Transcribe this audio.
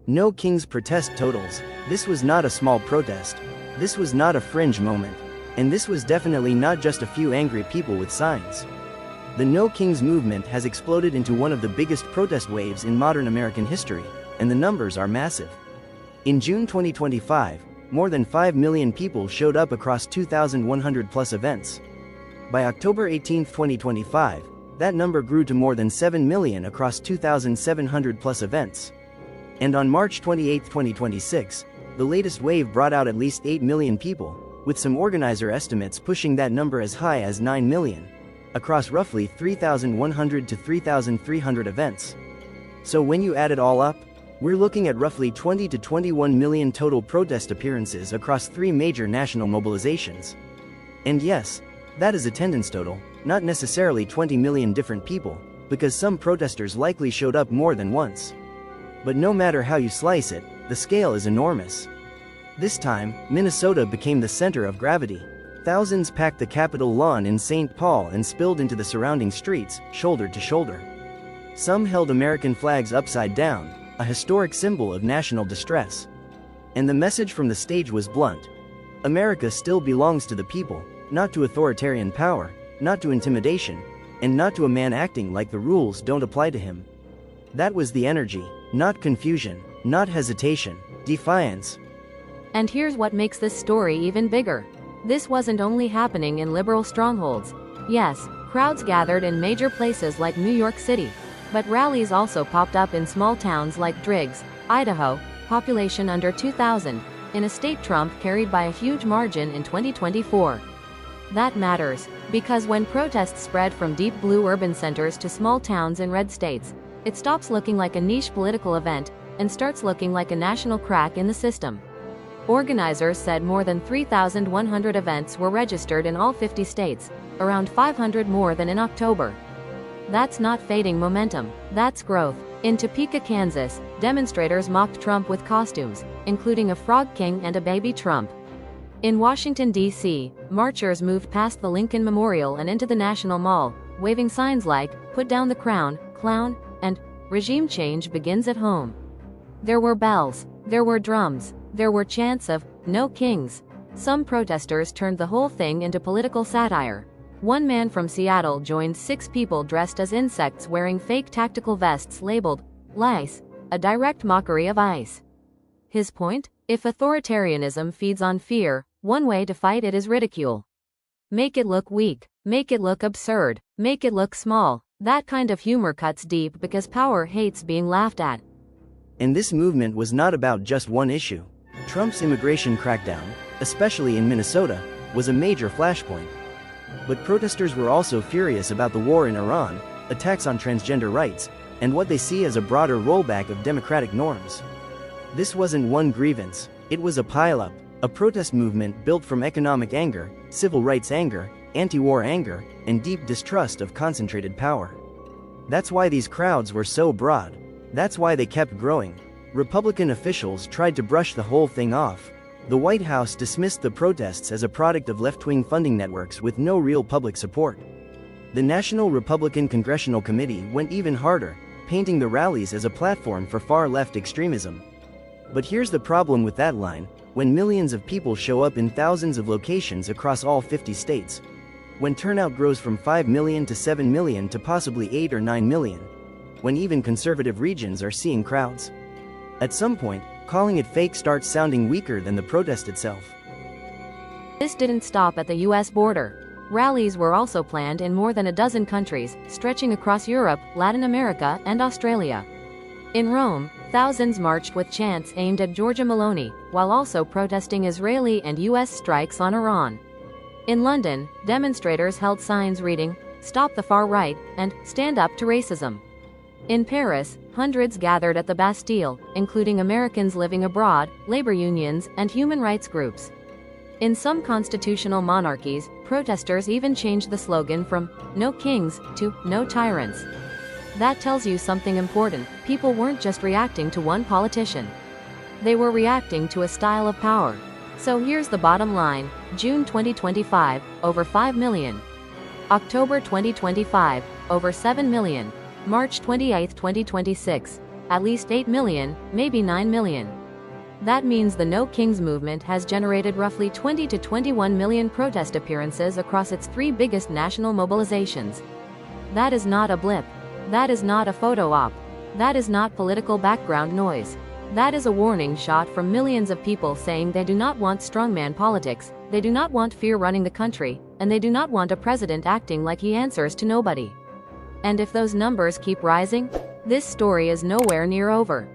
No Kings protest totals. This was not a small protest. This was not a fringe moment. And this was definitely not just a few angry people with signs. The No Kings movement has exploded into one of the biggest protest waves in modern American history, and the numbers are massive. In June 2025, more than 5 million people showed up across 2,100 plus events. By October 18, 2025, that number grew to more than 7 million across 2,700 plus events. And on March 28, 2026, the latest wave brought out at least 8 million people, with some organizer estimates pushing that number as high as 9 million, across roughly 3,100 to 3,300 events. So when you add it all up, we're looking at roughly 20 to 21 million total protest appearances across 3 major national mobilizations. And yes, that is attendance total, not necessarily 20 million different people, because some protesters likely showed up more than once. But no matter how you slice it, the scale is enormous. This time, Minnesota became the center of gravity. Thousands packed the Capitol lawn in St. Paul and spilled into the surrounding streets, shoulder to shoulder. Some held American flags upside down, a historic symbol of national distress. And the message from the stage was blunt. America still belongs to the people, not to authoritarian power, not to intimidation, and not to a man acting like the rules don't apply to him. That was the energy, not confusion, not hesitation, defiance. And here's what makes this story even bigger. This wasn't only happening in liberal strongholds. Yes, crowds gathered in major places like New York City, but rallies also popped up in small towns like Driggs, Idaho, population under 2,000, in a state Trump carried by a huge margin in 2024. That matters, because when protests spread from deep blue urban centers to small towns in red states, it stops looking like a niche political event and starts looking like a national crack in the system. Organizers said more than 3,100 events were registered in all 50 states, around 500 more than in October. That's not fading momentum, that's growth. In Topeka, Kansas, demonstrators mocked Trump with costumes, including a frog king and a baby Trump. In Washington, D.C., marchers moved past the Lincoln Memorial and into the National Mall, waving signs like, "Put down the crown, clown," and "Regime change begins at home." There were bells, there were drums, there were chants of, "No Kings." Some protesters turned the whole thing into political satire. One man from Seattle joined 6 people dressed as insects wearing fake tactical vests labeled, "Lice," a direct mockery of ICE. His point? If authoritarianism feeds on fear, one way to fight it is ridicule. Make it look weak, make it look absurd, make it look small. That kind of humor cuts deep because power hates being laughed at. And this movement was not about just one issue. Trump's immigration crackdown, especially in Minnesota, was a major flashpoint. But protesters were also furious about the war in Iran, attacks on transgender rights, and what they see as a broader rollback of democratic norms. This wasn't one grievance, it was a pileup, a protest movement built from economic anger, civil rights anger, anti-war anger, and deep distrust of concentrated power. That's why these crowds were so broad. That's why they kept growing. Republican officials tried to brush the whole thing off. The White House dismissed the protests as a product of left-wing funding networks with no real public support. The National Republican Congressional Committee went even harder, painting the rallies as a platform for far-left extremism. But here's the problem with that line: when millions of people show up in thousands of locations across all 50 states, when turnout grows from 5 million to 7 million to possibly 8 or 9 million, when even conservative regions are seeing crowds, at some point, calling it fake starts sounding weaker than the protest itself. This didn't stop at the US border. Rallies were also planned in more than a dozen countries, stretching across Europe, Latin America, and Australia. In Rome, thousands marched with chants aimed at Giorgia Meloni, while also protesting Israeli and US strikes on Iran. In London, demonstrators held signs reading, "Stop the far right," and "Stand up to racism." In Paris, hundreds gathered at the Bastille, including Americans living abroad, labor unions, and human rights groups. In some constitutional monarchies, protesters even changed the slogan from "No Kings" to "No Tyrants." That tells you something important: people weren't just reacting to one politician. They were reacting to a style of power. So here's the bottom line: June 2025, over 5 million. October 2025, over 7 million. March 28, 2026, at least 8 million, maybe 9 million. That means the No Kings movement has generated roughly 20 to 21 million protest appearances across its 3 biggest national mobilizations. That is not a blip. That is not a photo op. That is not political background noise. That is a warning shot from millions of people saying they do not want strongman politics, they do not want fear running the country, and they do not want a president acting like he answers to nobody. And if those numbers keep rising, this story is nowhere near over.